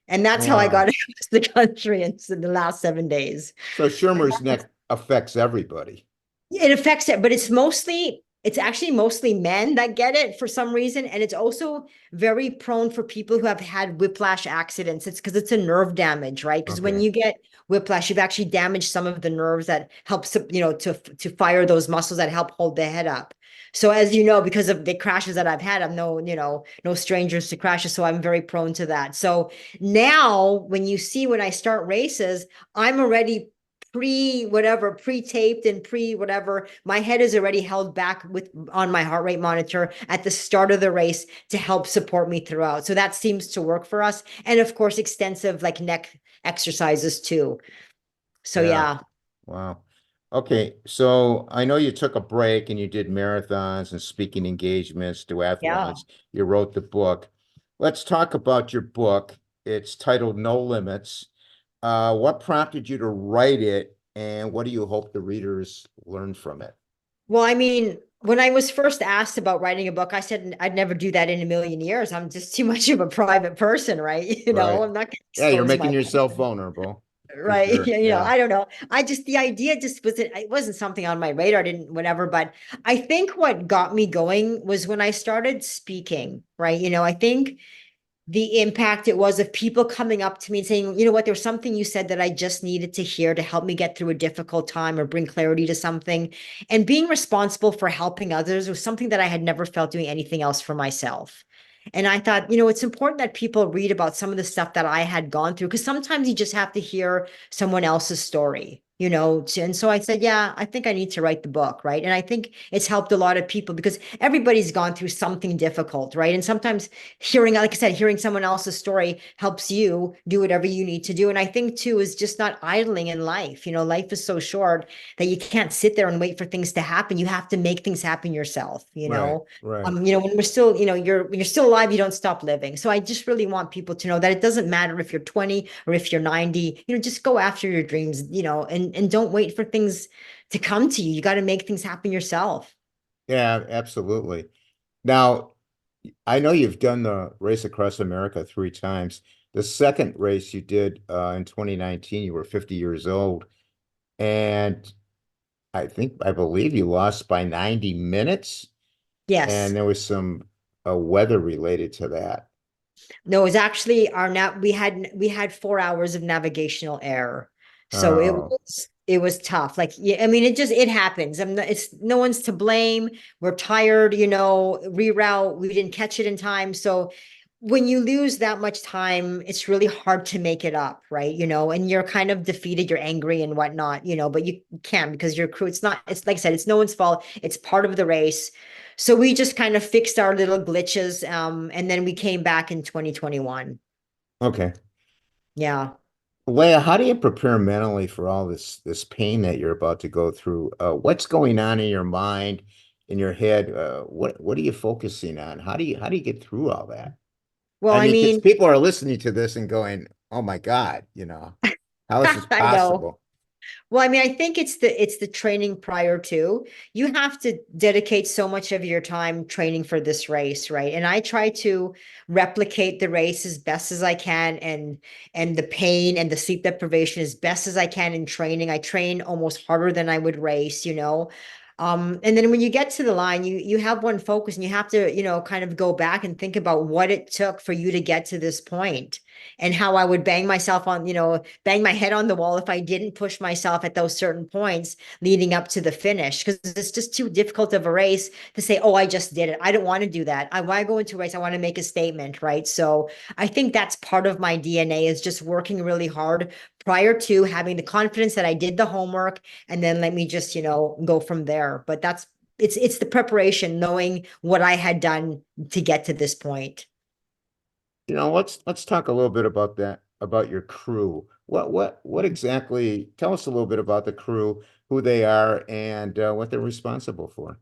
And that's how I got Wow. across the country in the last 7 days. So Shermer's neck affects everybody. It affects it, but it's actually mostly men that get it for some reason. And it's also very prone for people who have had whiplash accidents. It's because it's a nerve damage, right? Because when Okay. you get whiplash, you've actually damaged some of the nerves that helps, to fire those muscles that help hold the head up. So as you know, because of the crashes that I've had, I'm no strangers to crashes. So I'm very prone to that. So now when I start races, I'm already pre-taped and pre-whatever, my head is already held back on my heart rate monitor at the start of the race to help support me throughout. So that seems to work for us. And of course, extensive like neck exercises too. So Yeah. yeah. Wow. Okay. So I know you took a break and you did marathons and speaking engagements, Yeah. duathlons. You wrote the book. Let's talk about your book. It's titled No Limits. What prompted you to write it, and what do you hope the readers learn from it? Well, I mean, when I was first asked about writing a book, I said I'd never do that in a million years. I'm just too much of a private person, right? Right. I'm not going to Yeah, you're expose making my yourself vulnerable for right. sure. Yeah. I don't know. The idea just wasn't, it wasn't something on my radar, didn't, whatever. But I think what got me going was when I started speaking, right? I think the impact it was of people coming up to me and saying, you know what, there's something you said that I just needed to hear to help me get through a difficult time or bring clarity to something. And being responsible for helping others was something that I had never felt doing anything else for myself. And I thought, it's important that people read about some of the stuff that I had gone through, because sometimes you just have to hear someone else's story, and so I said, yeah, I think I need to write the book, right? And I think it's helped a lot of people because everybody's gone through something difficult, right? And sometimes like I said, hearing someone else's story helps you do whatever you need to do. And I think too is just not idling in life. Life is so short that you can't sit there and wait for things to happen. You have to make things happen yourself, Right. Right. when we're still, when you're still alive, you don't stop living. So I just really want people to know that it doesn't matter if you're 20 or if you're 90, just go after your dreams, and don't wait for things to come to you. You got to make things happen yourself. Yeah, absolutely. Now, I know you've done the race across America 3 times. The second race you did in 2019, you were 50 years old. And I believe you lost by 90 minutes. And Yes. there was some weather related to that. No, it was actually we had 4 hours of navigational error. So it Oh, was it was tough. Like, yeah, I mean, it happens. It's no one's to blame. We're tired, reroute. We didn't catch it in time. So when you lose that much time, it's really hard to make it up, right? And you're kind of defeated, you're angry and whatnot, but you can't because your crew, it's like I said, it's no one's fault. It's part of the race. So we just kind of fixed our little glitches, and then we came back in 2021. okay. Yeah. Leah, how do you prepare mentally for all this pain that you're about to go through? What's going on in your mind, in your head? What are you focusing on? How do you get through all that? Well, I I mean, because mean, people are listening to this and going, "Oh my God, how is this I know. possible?" Well, I mean, I think it's the training prior to. You have to dedicate so much of your time training for this race, right? And I try to replicate the race as best as I can, and the pain and the sleep deprivation as best as I can in training. I train almost harder than I would race. And then when you get to the line, you have one focus and you have to, kind of go back and think about what it took for you to get to this point and how I would bang my head on the wall if I didn't push myself at those certain points leading up to the finish. Because it's just too difficult of a race to say, oh, I just did it. I don't want to do that. When I go into a race, I want to make a statement, right? So I think that's part of my DNA is just working really hard prior to having the confidence that I did the homework and then let me just, go from there. But it's the preparation, knowing what I had done to get to this point. Let's talk a little bit about that about your crew. What exactly, tell us a little bit about the crew, who they are, and what they're responsible for.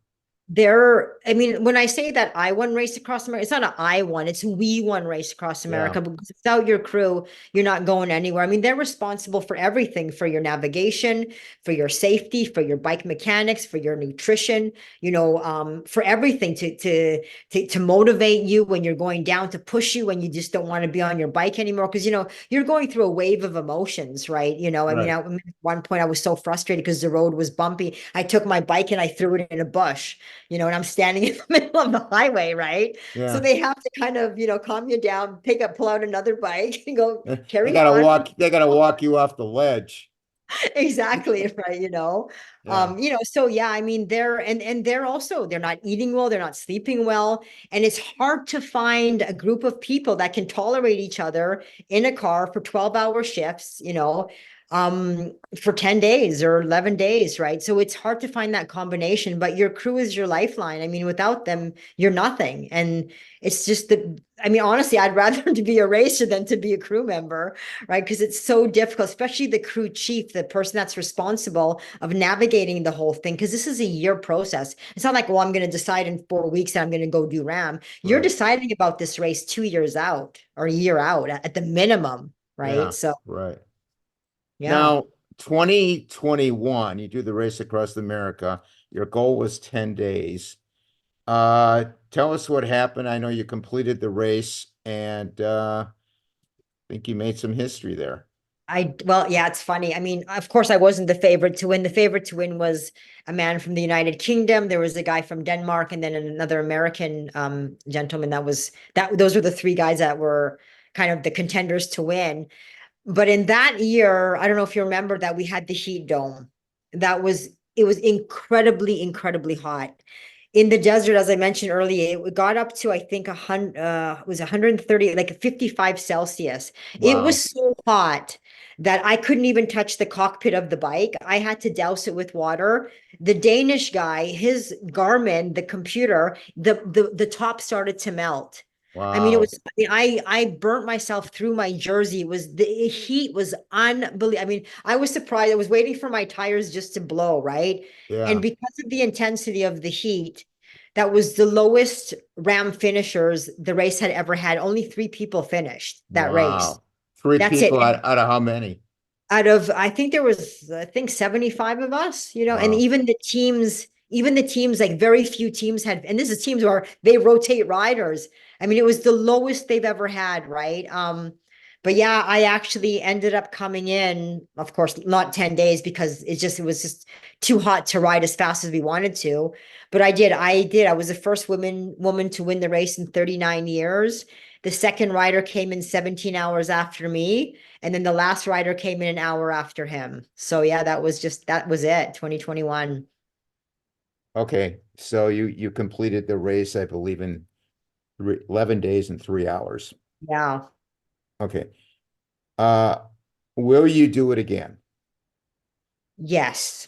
I mean, when I say that I won Race Across America, it's not an I won, it's we won Race Across Yeah, America. Because without your crew, you're not going anywhere. I mean, they're responsible for everything, for your navigation, for your safety, for your bike mechanics, for your nutrition, for everything to motivate you when you're going down, to push you when you just don't want to be on your bike anymore. Because you're going through a wave of emotions, right? I mean, right. at one point I was so frustrated because the road was bumpy. I took my bike and I threw it in a bush, and I'm standing in the middle of the highway, right? So Yeah. they have to kind of, calm you down, pull out another bike and go They carry gotta on. walk you off the ledge. Exactly, right, Yeah, so yeah, I mean, they're not eating well, they're not sleeping well, and it's hard to find a group of people that can tolerate each other in a car for 12-hour shifts, for 10 days or 11 days, right? So it's hard to find that combination, but your crew is your lifeline. I mean, without them, you're nothing. And it's just that, I mean, honestly, I'd rather to be a racer than to be a crew member, right? Because it's so difficult, especially the crew chief, the person that's responsible of navigating the whole thing. Because this is a year process. It's not like, well, I'm going to decide in 4 weeks that I'm going to go do RAAM. You're right. deciding about this race 2 years out or a year out at the minimum, right? Yeah, So, right. yeah. Now, 2021, you do the race across America. Your goal was 10 days. Tell us what happened. I know you completed the race and I think you made some history there. Well, yeah, it's funny. I mean, of course, I wasn't the favorite to win. The favorite to win was a man from the United Kingdom. There was a guy from Denmark, and then another American gentleman. Those were the three guys that were kind of the contenders to win. But in that year, I don't know if you remember that we had the heat dome. It was incredibly, incredibly hot. In the desert, as I mentioned earlier, it got up to, I think, it was 130, like 55 Celsius. It was Wow. so hot that I couldn't even touch the cockpit of the bike. I had to douse it with water. The Danish guy, his Garmin, the computer, the top started to melt. I mean, Wow. I burnt myself through my jersey. The heat was unbelievable. I mean, I was surprised. I was waiting for my tires just to blow, right? And Yeah. because of the intensity of the heat, that was the lowest RAAM finishers the race had ever had. Only three people finished that race. Wow. Three That's it. people out of how many? Out of, I think there was, I think 75 of us, and Wow. even the teams, like very few teams had, and this is teams where they rotate riders. I mean, it was the lowest they've ever had, right? But yeah, I actually ended up coming in, of course, not 10 days because it was just too hot to ride as fast as we wanted to. But I was the first woman to win the race in 39 years. The second rider came in 17 hours after me. And then the last rider came in an hour after him. So yeah, that was it, 2021. Okay. So you completed the race, I believe, in 11 days and 3 hours. Yeah. Okay. Uh, will you do it again? Yes.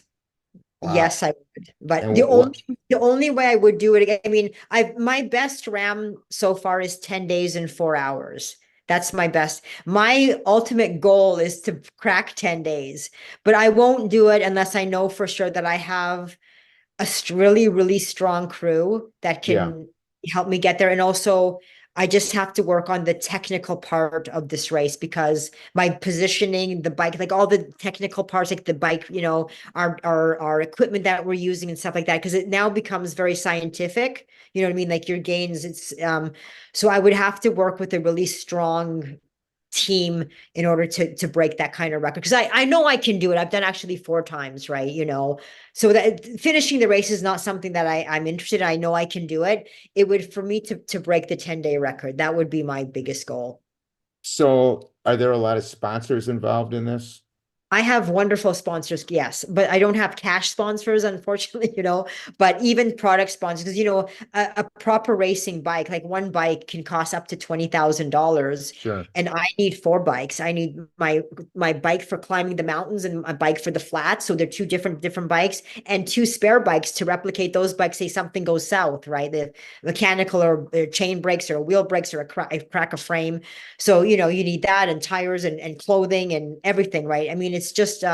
Wow. Yes, I would. But And what? the only way I would do it again, I mean, my best RAAM so far is 10 days and 4 hours. That's my best. My ultimate goal is to crack 10 days, but I won't do it unless I know for sure that I have a really, really strong crew that Yeah. can help me get there. And also, I just have to work on the technical part of this race because my positioning, the bike, like all the technical parts, like the bike, our equipment that we're using and stuff like that, because it now becomes very scientific. You know what I mean? Like your gains, so I would have to work with a really strong team in order to break that kind of record because I know I can do it. I've done actually 4 times, right? So that finishing the race is not something that I'm interested in. I know I can do it. It would for me to break the 10-day record. That would be my biggest goal. So are there a lot of sponsors involved in this? I have wonderful sponsors, yes, but I don't have cash sponsors, unfortunately, but even product sponsors, because, a proper racing bike, like one bike can cost up to $20,000. Sure. And I need four bikes. I need my bike for climbing the mountains and my bike for the flats. So they're two different bikes and two spare bikes to replicate those bikes. Say something goes south, right? The mechanical or chain breaks or wheel breaks or a crack a frame. So, you need that and tires and clothing and everything, right? I mean, it's just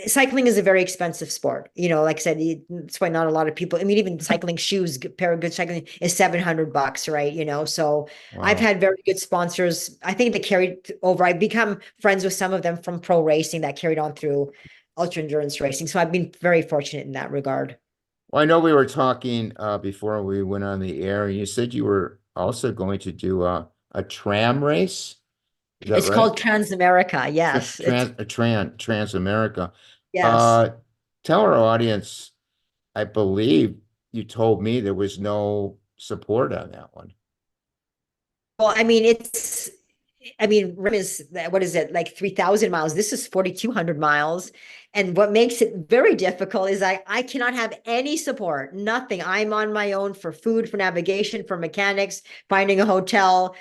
cycling is a very expensive sport. Like I said, that's why not a lot of people. I mean, even cycling shoes, pair of good cycling is $700, right? So I've Wow. had very good sponsors. I think they carried over. I've become friends with some of them from pro racing that carried on through ultra endurance racing. So I've been very fortunate in that regard. Well, I know we were talking before we went on the air, and you said you were also going to do a tram race. Is that It's right? called Transamerica. Yes, it's Trans-America. yes. Uh, Tell our audience, I believe you told me there was no support on that one. Well, I mean, RIM is, what is it, like 3,000 miles? This is 4,200 miles. And what makes it very difficult is I cannot have any support, nothing. I'm on my own for food, for navigation, for mechanics, finding a hotel,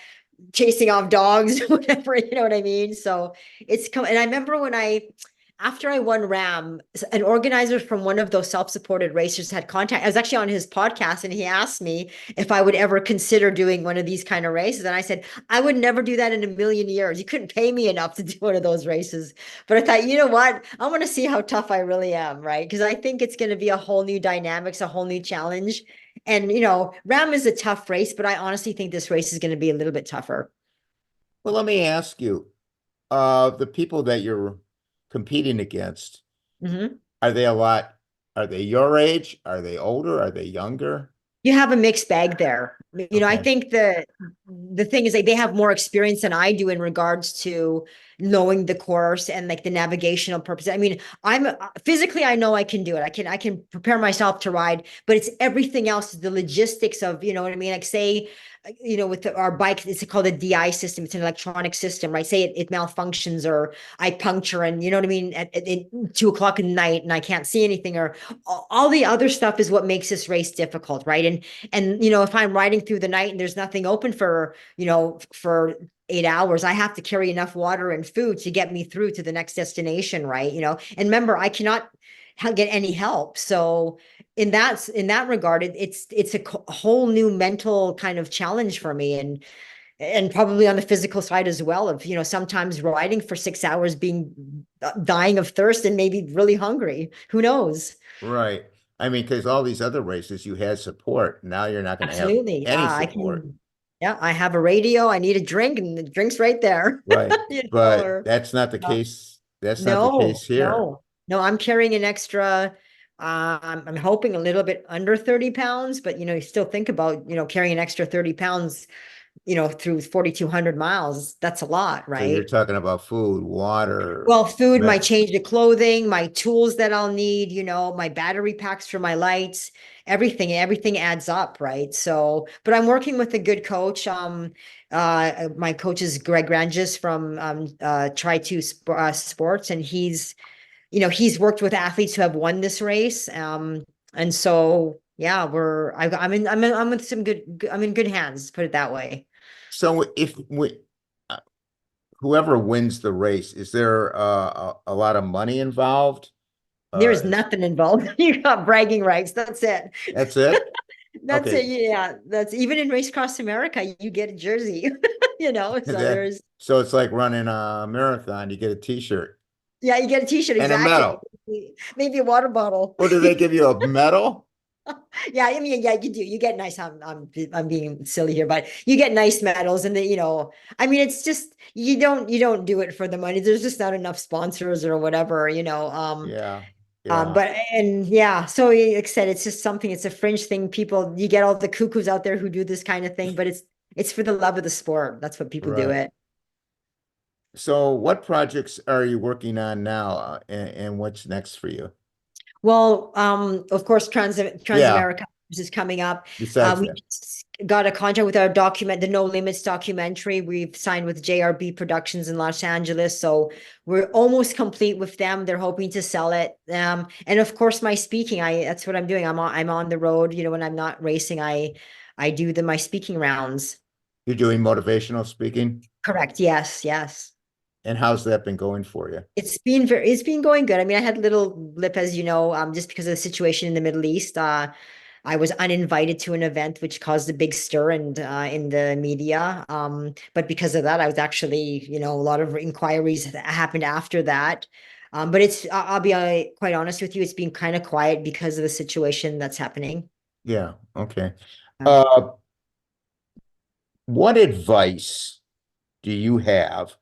chasing off dogs, whatever, you know what I mean? So and I remember after I won RAAM, an organizer from one of those self-supported racers had contact. I was actually on his podcast and he asked me if I would ever consider doing one of these kind of races. And I said, I would never do that in a million years. You couldn't pay me enough to do one of those races. But I thought, you know what? I want to see how tough I really am, right? Because I think it's going to be a whole new dynamics, a whole new challenge. And, RAAM is a tough race, but I honestly think this race is going to be a little bit tougher. Well, let me ask you, the people that you're competing against, Mhm. are they a lot, are they your age? Are they older? Are they younger? You have a mixed bag there. I Okay. think the thing is like they have more experience than I do in regards to knowing the course and like the navigational purpose. I mean, I'm physically I know I can do it. I can prepare myself to ride, but it's everything else, the logistics of, you know what I mean? Like say, with our bike, it's called a DI system. It's an electronic system, right? Say it malfunctions or I puncture and you know what I mean at 2 o'clock in the night and I can't see anything or all the other stuff is what makes this race difficult, right? And if I'm riding through the night and there's nothing open for 8 hours, I have to carry enough water and food to get me through to the next destination, right? And remember, I cannot get any help. So in that regard, it's a whole new mental kind of challenge for me, and probably on the physical side as well of sometimes riding for 6 hours being dying of thirst and maybe really hungry, who knows. Right. I mean, because all these other races you had support. Now you're not going to have Absolutely. any I support. can, yeah, I have a radio. I need a drink, and the drink's right there. Right. But Or that's not the uh, case. That's not the case no, here. no, no. I'm carrying an extra. I'm hoping a little bit under 30 pounds, but you still think about carrying an extra 30 pounds, through 4,200 miles. That's a lot, So you're right? talking about food, water, Well, food, my med change of clothing, my tools that I'll need, my battery packs for my lights, everything adds up, right? So, but I'm working with a good coach. My coach is Greg Ranges from Sports, and he's worked with athletes who have won this race. And so yeah, I'm with some I'm in good hands, put it that way. So if we, uh, whoever wins the race, is there a lot of money involved? There's Is nothing involved. You got bragging rights. That's it. That's it? That's it. Okay. Yeah. That's even in Race Across America, you get a jersey, so That there's, so it's like running a marathon. You get a t-shirt yeah, you get a t-shirt. and a Exactly. medal. Maybe a water bottle. Or do they give you a medal? Yeah. I mean, yeah, you do. You get nice. I'm being silly here, but you get nice medals and I mean, it's just, you don't do it for the money. There's just not enough sponsors or whatever. Yeah. Yeah. But and yeah, so like I said, it's just something, it's a fringe thing. People, you get all the cuckoos out there who do this kind of thing, but it's for the love of the sport. That's what people do Right. it. So what projects are you working on now, and what's next for you? Well, of course, Yeah, Transamerica is coming up. besides We that. got a contract with our the No Limits documentary. We've signed with JRB Productions in Los Angeles, so we're almost complete with them. They're hoping to sell it. And of course, my speaking, that's what I'm doing. I'm on the road. When I'm not racing, I do my speaking rounds. You're doing motivational speaking, Correct. Yes. Yes. and how's that been going for you? It's been going good. I mean, I had a little blip, as you know, just because of the situation in the Middle East. I was uninvited to an event which caused a big stir and in the media. But because of that, I was actually, a lot of inquiries that happened after that. But I'll be quite honest with you, it's been kind of quiet because of the situation that's happening. Yeah, okay. Um, Uh, what advice do you have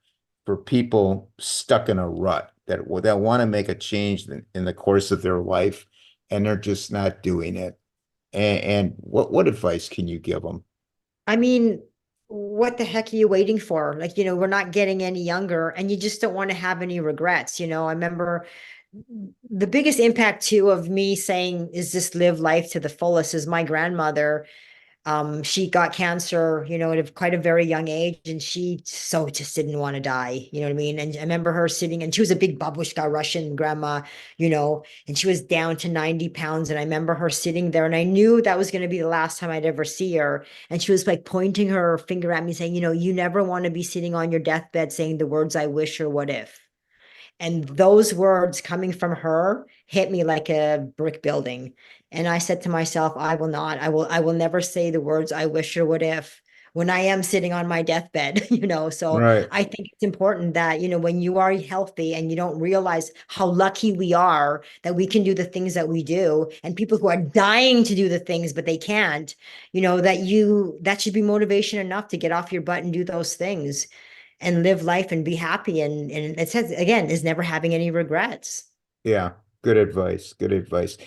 for people stuck in a rut that want to make a change in the course of their life and they're just not doing it? And what advice can you give them? I mean, what the heck are you waiting for? Like, we're not getting any younger and you just don't want to have any regrets. I remember the biggest impact too of me saying, is just live life to the fullest is my grandmother. She got cancer, at quite a very young age, and she so just didn't want to die. You know what I mean? And I remember her sitting, and she was a big babushka Russian grandma, and she was down to 90 pounds. And I remember her sitting there, and I knew that was going to be the last time I'd ever see her. And she was like pointing her finger at me, saying, you never want to be sitting on your deathbed saying the words "I wish" or "what if." And those words coming from her hit me like a brick building. And I said to myself, I will not, I will never say the words "I wish" or "what if" when I am sitting on my deathbed, So Right. I think it's important that, when you are healthy and you don't realize how lucky we are that we can do the things that we do, and people who are dying to do the things, but they can't, that should be motivation enough to get off your butt and do those things and live life and be happy. And it says again, is never having any regrets. Yeah, good advice. Good advice.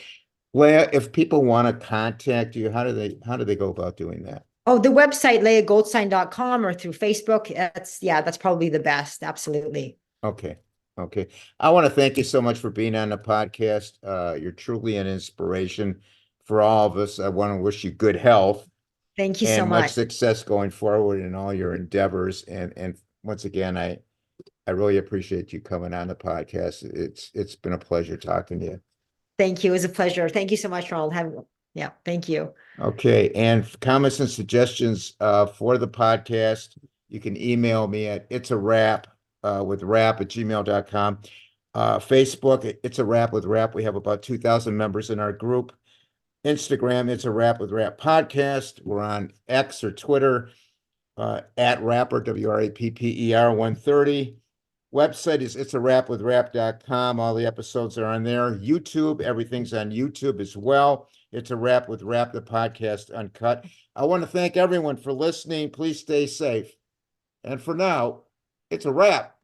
Leah, if people want to contact you, how do they go about doing that? Oh, the website, leahgoldstein.com, or through Facebook. That's probably the best. Absolutely. Okay. Okay. I want to thank you so much for being on the podcast. You're truly an inspiration for all of us. I want to wish you good health Thank you so and much much. success going forward in all your endeavors. And once again, I really appreciate you coming on the podcast. It's been a pleasure talking to you. Thank you. It was a pleasure. Thank you so much, Ronald. Yeah, thank you. Okay, and comments and suggestions for the podcast, you can email me at it's a wrap with wrap at gmail.com. Facebook, it's a wrap with wrap. We have about 2,000 members in our group. Instagram, it's a wrap with wrap podcast. We're on X or Twitter at rapper, WRAPPER 130. Website is it's a wrap with rap.com. All the episodes are on there. YouTube, everything's on YouTube as well. It's a wrap with Rap, the podcast uncut. I want to thank everyone for listening. Please stay safe. And for now, it's a wrap.